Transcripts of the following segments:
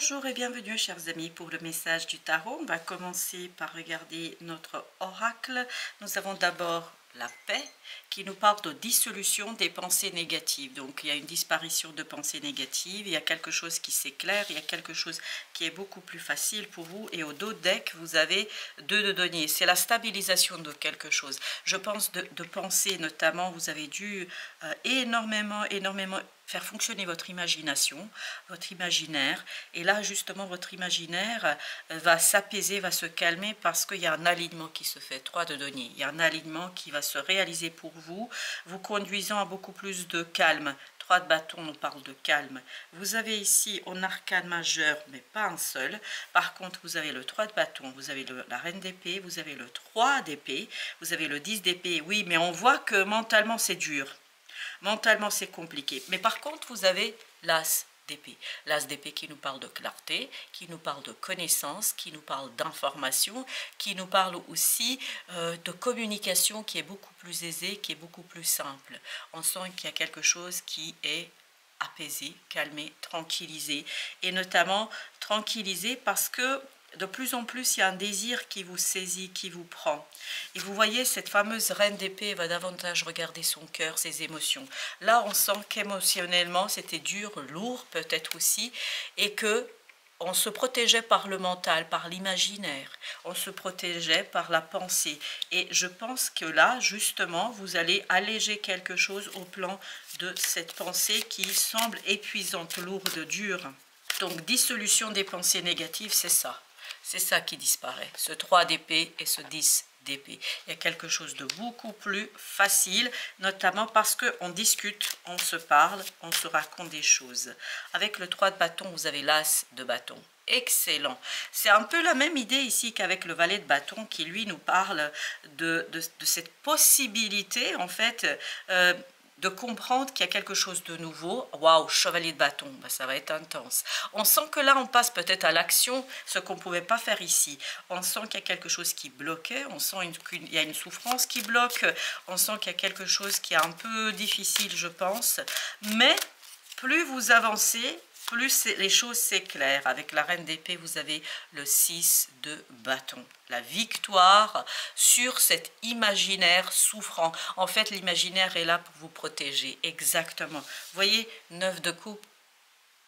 Bonjour et bienvenue chers amis pour le message du tarot. On va commencer par regarder notre oracle. Nous avons d'abord la paix qui nous parle de dissolution des pensées négatives. Donc il y a une disparition de pensées négatives, il y a quelque chose qui s'éclaire, il y a quelque chose qui est beaucoup plus facile pour vous. Et au dos deck, vous avez deux de denier. C'est la stabilisation de quelque chose. Je pense de penser notamment, vous avez dû énormément faire fonctionner votre imagination, votre imaginaire. Et là, justement, votre imaginaire va s'apaiser, va se calmer parce qu'il y a un alignement qui se fait. 3 de denier. Il y a un alignement qui va se réaliser pour vous, vous conduisant à beaucoup plus de calme. 3 de bâton nous parle de calme. Vous avez ici un arcane majeur, mais pas un seul. Par contre, vous avez le 3 de bâton, vous avez la reine d'épée, vous avez le 3 d'épée, vous avez le 10 d'épée. Oui, mais on voit que mentalement, c'est dur. Mentalement, c'est compliqué. Mais par contre, vous avez l'as d'épée. L'as d'épée qui nous parle de clarté, qui nous parle de connaissance, qui nous parle d'information, qui nous parle aussi de communication qui est beaucoup plus aisée, qui est beaucoup plus simple. On sent qu'il y a quelque chose qui est apaisé, calmé, tranquillisé. Et notamment tranquillisé parce que de plus en plus, il y a un désir qui vous saisit, qui vous prend. Et vous voyez, cette fameuse reine d'épée va davantage regarder son cœur, ses émotions. Là, on sent qu'émotionnellement, c'était dur, lourd peut-être aussi, et que on se protégeait par le mental, par l'imaginaire. On se protégeait par la pensée. Et je pense que là, justement, vous allez alléger quelque chose au plan de cette pensée qui semble épuisante, lourde, dure. Donc, dissolution des pensées négatives, c'est ça. C'est ça qui disparaît, ce 3 d'épée et ce 10 d'épée. Il y a quelque chose de beaucoup plus facile, notamment parce qu'on discute, on se parle, on se raconte des choses. Avec le 3 de bâton, vous avez l'as de bâton. Excellent. C'est un peu la même idée ici qu'avec le valet de bâton qui, lui, nous parle de cette possibilité, en fait, de comprendre qu'il y a quelque chose de nouveau. Waouh, chevalier de bâton, ben, ça va être intense. On sent que là, on passe peut-être à l'action, ce qu'on ne pouvait pas faire ici. On sent qu'il y a quelque chose qui bloquait, on sent qu'il y a une souffrance qui bloque, on sent qu'il y a quelque chose qui est un peu difficile, je pense. Mais plus vous avancez, plus les choses s'éclairent. Avec la reine d'épée, vous avez le 6 de bâton. La victoire sur cet imaginaire souffrant. En fait, l'imaginaire est là pour vous protéger. Exactement. Vous voyez, 9 de coupe,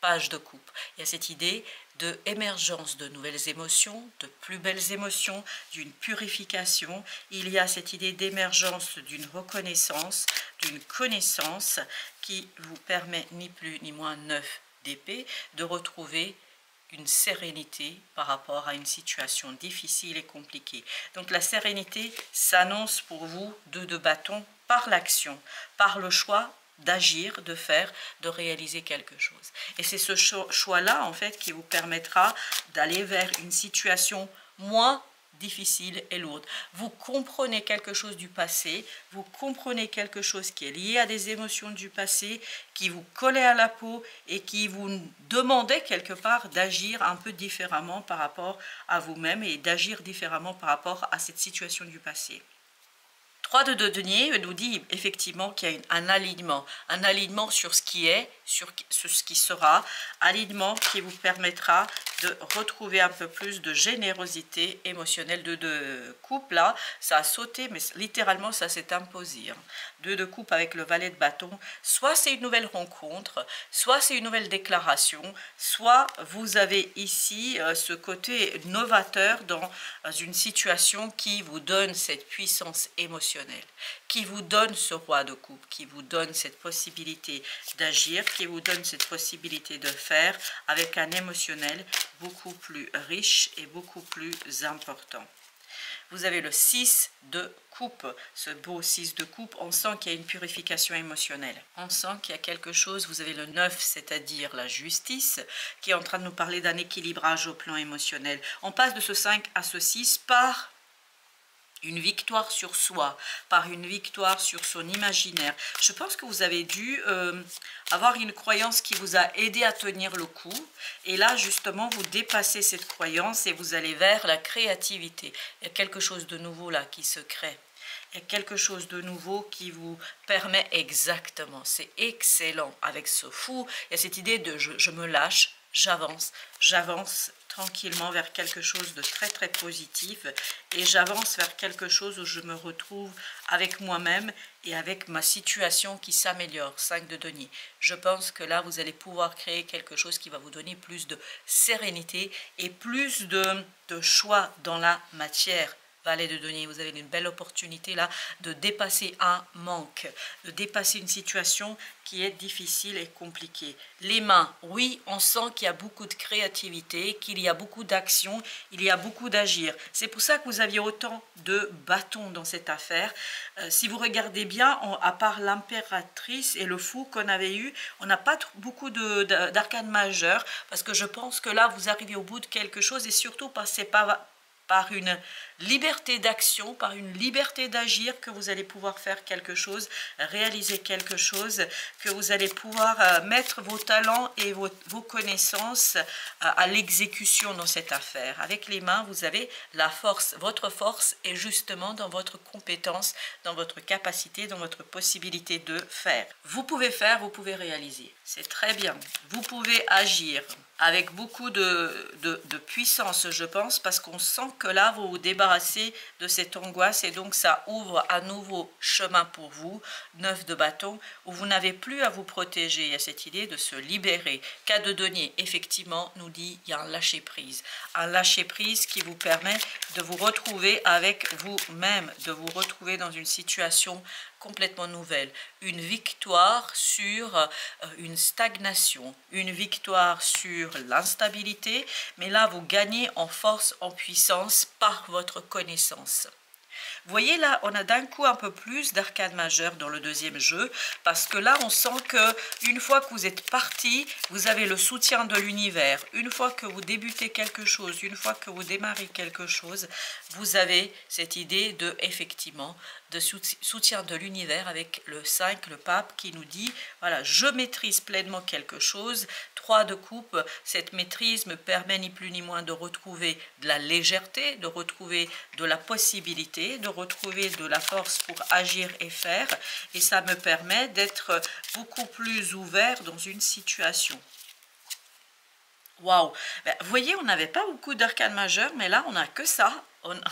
page de coupe. Il y a cette idée de émergence de nouvelles émotions, de plus belles émotions, d'une purification. Il y a cette idée d'émergence d'une reconnaissance, d'une connaissance qui vous permet ni plus ni moins 9 d'épée de retrouver une sérénité par rapport à une situation difficile et compliquée. Donc la sérénité s'annonce pour vous 2 de bâton par l'action, par le choix d'agir, de faire, de réaliser quelque chose. Et c'est ce choix-là, en fait, qui vous permettra d'aller vers une situation moins difficile et lourde. Vous comprenez quelque chose du passé, vous comprenez quelque chose qui est lié à des émotions du passé, qui vous collait à la peau et qui vous demandait quelque part d'agir un peu différemment par rapport à vous-même et d'agir différemment par rapport à cette situation du passé. 3 de denier nous dit effectivement qu'il y a un alignement sur ce qui est, sur ce qui sera, alignement qui vous permettra de retrouver un peu plus de générosité émotionnelle. 2 de coupe, là, ça a sauté, mais littéralement, ça s'est imposé. 2 de coupe avec le valet de bâton, soit c'est une nouvelle rencontre, soit c'est une nouvelle déclaration, soit vous avez ici ce côté novateur dans une situation qui vous donne cette puissance émotionnelle, qui vous donne ce roi de coupe, qui vous donne cette possibilité d'agir, qui vous donne cette possibilité de faire avec un émotionnel beaucoup plus riche et beaucoup plus important. Vous avez le 6 de coupe, ce beau 6 de coupe, on sent qu'il y a une purification émotionnelle. On sent qu'il y a quelque chose, vous avez le 9, c'est-à-dire la justice, qui est en train de nous parler d'un équilibrage au plan émotionnel. On passe de ce 5 à ce 6 par une victoire sur soi, par une victoire sur son imaginaire. Je pense que vous avez dû avoir une croyance qui vous a aidé à tenir le coup. Et là, justement, vous dépassez cette croyance et vous allez vers la créativité. Il y a quelque chose de nouveau là qui se crée. Il y a quelque chose de nouveau qui vous permet exactement. C'est excellent avec ce fou. Il y a cette idée de je me lâche. j'avance tranquillement vers quelque chose de très très positif et j'avance vers quelque chose où je me retrouve avec moi-même et avec ma situation qui s'améliore. 5 de denier. Je pense que là, vous allez pouvoir créer quelque chose qui va vous donner plus de sérénité et plus de choix dans la matière. Valet de denier, vous avez une belle opportunité là de dépasser un manque, de dépasser une situation qui est difficile et compliquée. Les mains, oui, on sent qu'il y a beaucoup de créativité, qu'il y a beaucoup d'action, il y a beaucoup d'agir. C'est pour ça que vous aviez autant de bâtons dans cette affaire. Si vous regardez bien, à part l'impératrice et le fou qu'on avait eu, on n'a pas beaucoup d'arcanes majeures parce que je pense que là, vous arrivez au bout de quelque chose et surtout, c'est pas par une liberté d'action, par une liberté d'agir que vous allez pouvoir faire quelque chose, réaliser quelque chose, que vous allez pouvoir mettre vos talents et vos connaissances à l'exécution dans cette affaire. Avec les mains, vous avez la force. Votre force est justement dans votre compétence, dans votre capacité, dans votre possibilité de faire. Vous pouvez faire, vous pouvez réaliser. C'est très bien. Vous pouvez agir avec beaucoup de puissance, je pense, parce qu'on sent que là, vous vous débarrassez de cette angoisse et donc ça ouvre un nouveau chemin pour vous, 9 de bâton, où vous n'avez plus à vous protéger. Il y a cette idée de se libérer. 4 de denier, effectivement, nous dit il y a un lâcher-prise. Un lâcher-prise qui vous permet de vous retrouver avec vous-même, de vous retrouver dans une situation complètement nouvelle, une victoire sur une stagnation, une victoire sur l'instabilité, mais là vous gagnez en force, en puissance par votre connaissance. Vous voyez là, on a d'un coup un peu plus d'arcane majeure dans le deuxième jeu, parce que là on sent que une fois que vous êtes parti, vous avez le soutien de l'univers. Une fois que vous débutez quelque chose, une fois que vous démarrez quelque chose, vous avez cette idée de effectivement de soutien de l'univers avec le 5, le pape, qui nous dit, voilà, je maîtrise pleinement quelque chose. 3 de coupe, cette maîtrise me permet ni plus ni moins de retrouver de la légèreté, de retrouver de la possibilité, de retrouver de la force pour agir et faire. Et ça me permet d'être beaucoup plus ouvert dans une situation. Waouh! Vous voyez, on n'avait pas beaucoup d'arcanes majeures, mais là, on n'a que ça.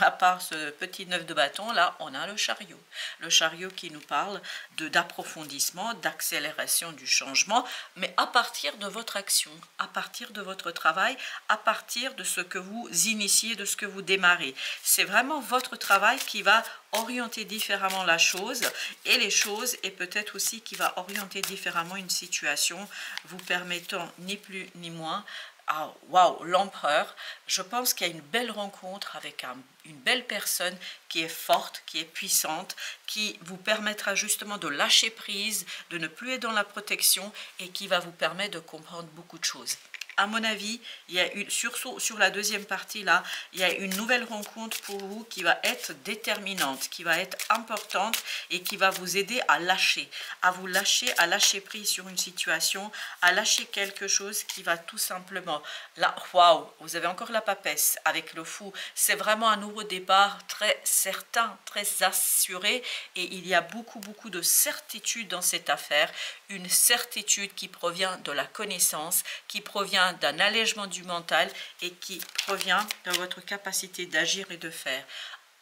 À part ce petit 9 de bâton, là, on a le chariot. Le chariot qui nous parle d'approfondissement, d'accélération du changement, mais à partir de votre action, à partir de votre travail, à partir de ce que vous initiez, de ce que vous démarrez. C'est vraiment votre travail qui va orienter différemment la chose et les choses, et peut-être aussi qui va orienter différemment une situation, vous permettant ni plus ni moins. Ah, waouh, l'empereur, je pense qu'il y a une belle rencontre avec une belle personne qui est forte, qui est puissante, qui vous permettra justement de lâcher prise, de ne plus être dans la protection et qui va vous permettre de comprendre beaucoup de choses. À mon avis, il y a sur la deuxième partie là, il y a une nouvelle rencontre pour vous qui va être déterminante, qui va être importante et qui va vous aider à lâcher, à lâcher prise sur une situation, à lâcher quelque chose qui va tout simplement, là, waouh, vous avez encore la papesse avec le fou, c'est vraiment un nouveau départ très certain, très assuré et il y a beaucoup de certitude dans cette affaire, une certitude qui provient de la connaissance, qui provient d'un allègement du mental et qui provient de votre capacité d'agir et de faire.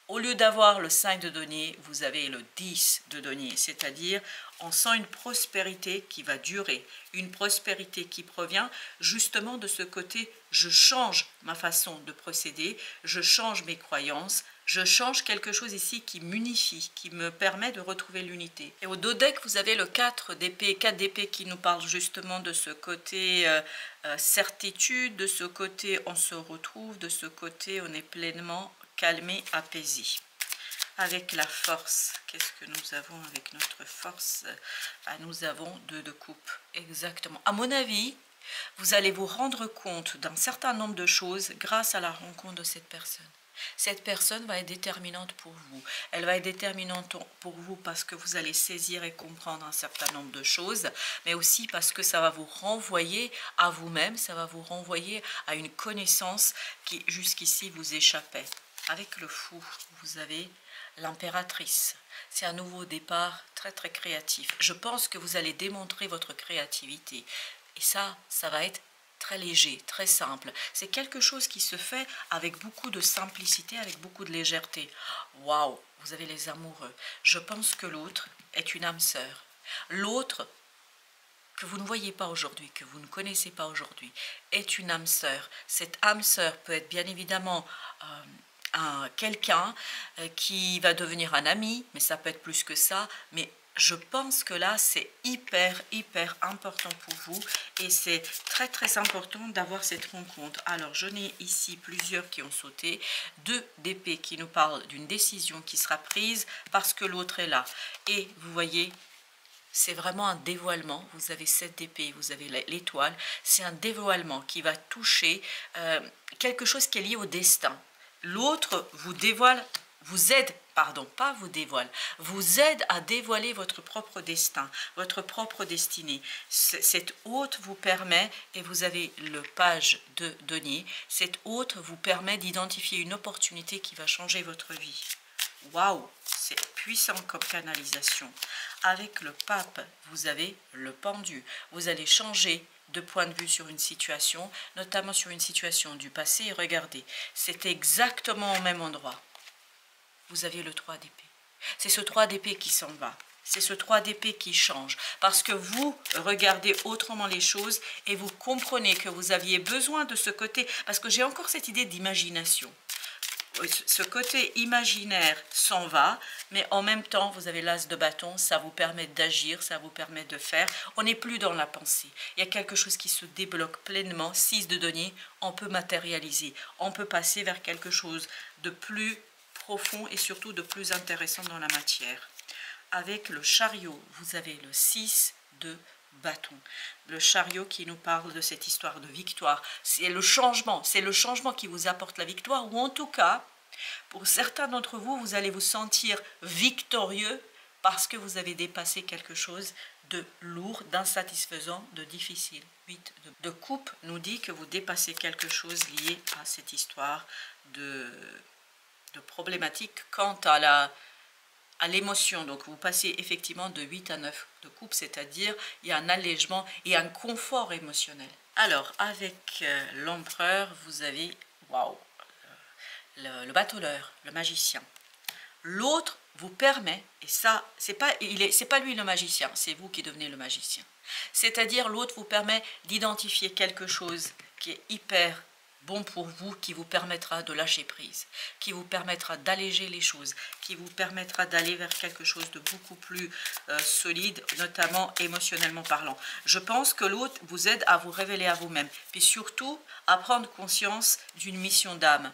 Au lieu d'avoir le 5 de denier, vous avez le 10 de denier, c'est-à-dire on sent une prospérité qui va durer, une prospérité qui provient justement de ce côté je change ma façon de procéder, je change mes croyances, je change quelque chose ici qui m'unifie, qui me permet de retrouver l'unité. Et au dos deck, vous avez le 4 d'épée qui nous parle justement de ce côté certitude, de ce côté on se retrouve, de ce côté on est pleinement calmé, apaisé. Avec la force, qu'est-ce que nous avons avec notre force? Nous avons 2 de coupe, exactement. À mon avis, vous allez vous rendre compte d'un certain nombre de choses grâce à la rencontre de cette personne. Cette personne va être déterminante pour vous. Elle va être déterminante pour vous parce que vous allez saisir et comprendre un certain nombre de choses, mais aussi parce que ça va vous renvoyer à vous-même, ça va vous renvoyer à une connaissance qui jusqu'ici vous échappait. Avec le fou, vous avez l'impératrice. C'est un nouveau départ très créatif. Je pense que vous allez démontrer votre créativité. Et ça va être très léger, très simple. C'est quelque chose qui se fait avec beaucoup de simplicité, avec beaucoup de légèreté. Waouh, vous avez les amoureux. Je pense que l'autre est une âme sœur. L'autre que vous ne voyez pas aujourd'hui, que vous ne connaissez pas aujourd'hui, est une âme sœur. Cette âme sœur peut être bien évidemment quelqu'un qui va devenir un ami, mais ça peut être plus que ça, mais je pense que là, c'est hyper important pour vous et c'est très important d'avoir cette rencontre. Alors, je n'ai ici plusieurs qui ont sauté, 2 d'épée qui nous parlent d'une décision qui sera prise parce que l'autre est là. Et vous voyez, c'est vraiment un dévoilement. Vous avez 7 d'épée, vous avez l'étoile. C'est un dévoilement qui va toucher quelque chose qui est lié au destin. L'autre vous dévoile, vous aide, pardon, pas vous dévoile, vous aide à dévoiler votre propre destin, votre propre destinée. Cette hôte vous permet, et vous avez le page de denier, cette hôte vous permet d'identifier une opportunité qui va changer votre vie. Waouh, c'est puissant comme canalisation. Avec le pape, vous avez le pendu. Vous allez changer de point de vue sur une situation, notamment sur une situation du passé. Et regardez, c'est exactement au même endroit. Vous aviez le 3 d'épée. C'est ce 3 d'épée qui s'en va. C'est ce 3 d'épée qui change. Parce que vous regardez autrement les choses et vous comprenez que vous aviez besoin de ce côté. Parce que j'ai encore cette idée d'imagination. Ce côté imaginaire s'en va, mais en même temps, vous avez l'as de bâton, ça vous permet d'agir, ça vous permet de faire. On n'est plus dans la pensée. Il y a quelque chose qui se débloque pleinement. 6 de denier, on peut matérialiser. On peut passer vers quelque chose de plus profond et surtout de plus intéressant dans la matière. Avec le chariot, vous avez le 6 de bâton. Le chariot qui nous parle de cette histoire de victoire. C'est le changement qui vous apporte la victoire, ou en tout cas, pour certains d'entre vous, vous allez vous sentir victorieux parce que vous avez dépassé quelque chose de lourd, d'insatisfaisant, de difficile. 8 de coupe nous dit que vous dépassez quelque chose lié à cette histoire de problématique quant à l'émotion. Donc vous passez effectivement de 8 à 9 de coupe, c'est-à-dire il y a un allègement et un confort émotionnel. Alors avec l'empereur, vous avez waouh, le bâtonneur, le magicien. L'autre vous permet, et ça, c'est pas lui le magicien, c'est vous qui devenez le magicien. C'est-à-dire l'autre vous permet d'identifier quelque chose qui est hyper bon pour vous, qui vous permettra de lâcher prise, qui vous permettra d'alléger les choses, qui vous permettra d'aller vers quelque chose de beaucoup plus solide, notamment émotionnellement parlant. Je pense que l'autre vous aide à vous révéler à vous-même, puis surtout à prendre conscience d'une mission d'âme.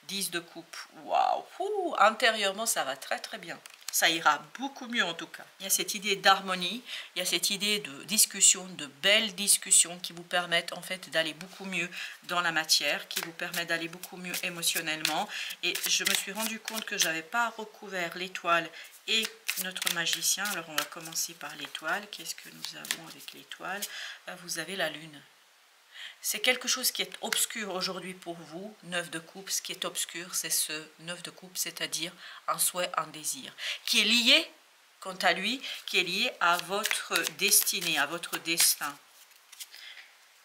10 de coupe, waouh, intérieurement ça va très bien. Ça ira beaucoup mieux en tout cas. Il y a cette idée d'harmonie, il y a cette idée de discussion, de belles discussions qui vous permettent en fait d'aller beaucoup mieux dans la matière, qui vous permettent d'aller beaucoup mieux émotionnellement. Et je me suis rendu compte que je n'avais pas recouvert l'étoile et notre magicien. Alors on va commencer par l'étoile. Qu'est-ce que nous avons avec l'étoile? Vous avez la lune. C'est quelque chose qui est obscur aujourd'hui pour vous, 9 de coupe. Ce qui est obscur, c'est ce 9 de coupe, c'est-à-dire un souhait, un désir, qui est lié, quant à lui, qui est lié à votre destinée, à votre destin.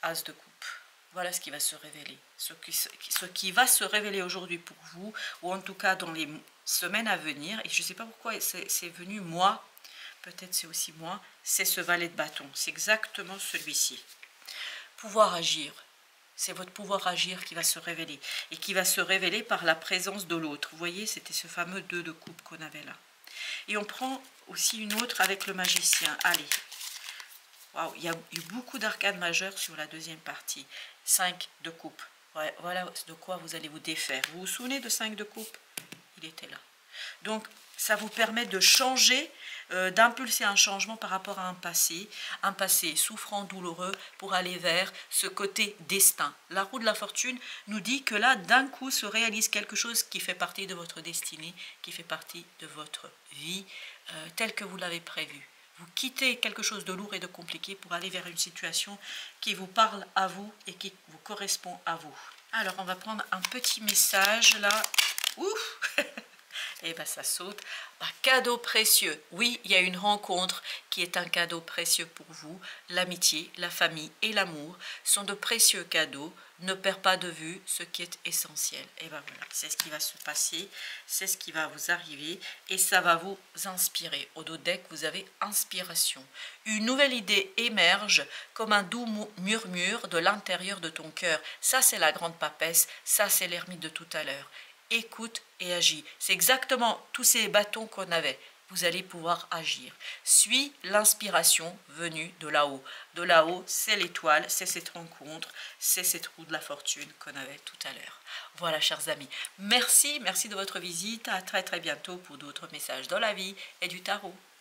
As de coupe. Voilà ce qui va se révéler. Ce qui va se révéler aujourd'hui pour vous, ou en tout cas dans les semaines à venir, et je ne sais pas pourquoi c'est venu moi, peut-être c'est aussi moi, c'est ce valet de bâton. C'est exactement celui-ci. Pouvoir agir, c'est votre pouvoir agir qui va se révéler et qui va se révéler par la présence de l'autre. Vous voyez, c'était ce fameux 2 de coupe qu'on avait là. Et on prend aussi une autre avec le magicien. Allez, waouh, il y a eu beaucoup d'arcanes majeures sur la deuxième partie. 5 de coupe. Ouais, voilà de quoi vous allez vous défaire. Vous vous souvenez de 5 de coupe? Il était là. Donc, ça vous permet de changer, d'impulser un changement par rapport à un passé souffrant, douloureux, pour aller vers ce côté destin. La roue de la fortune nous dit que là, d'un coup, se réalise quelque chose qui fait partie de votre destinée, qui fait partie de votre vie, telle que vous l'avez prévue. Vous quittez quelque chose de lourd et de compliqué pour aller vers une situation qui vous parle à vous et qui vous correspond à vous. Alors, on va prendre un petit message là. Ouf. et ben ça saute. Cadeau précieux, oui, il y a une rencontre qui est un cadeau précieux pour vous. L'amitié, la famille et l'amour sont de précieux cadeaux. Ne perds pas de vue ce qui est essentiel. Et ben voilà, c'est ce qui va se passer, c'est ce qui va vous arriver et ça va vous inspirer. Au dos deck, vous avez inspiration. Une nouvelle idée émerge comme un doux murmure de l'intérieur de ton cœur. Ça, c'est la grande papesse, ça, c'est l'ermite de tout à l'heure. Écoute et agis. C'est exactement tous ces bâtons qu'on avait. Vous allez pouvoir agir. Suis l'inspiration venue de là-haut. De là-haut, c'est l'étoile, c'est cette rencontre, c'est cette roue de la fortune qu'on avait tout à l'heure. Voilà, chers amis. Merci de votre visite. À très bientôt pour d'autres messages dans la vie et du tarot.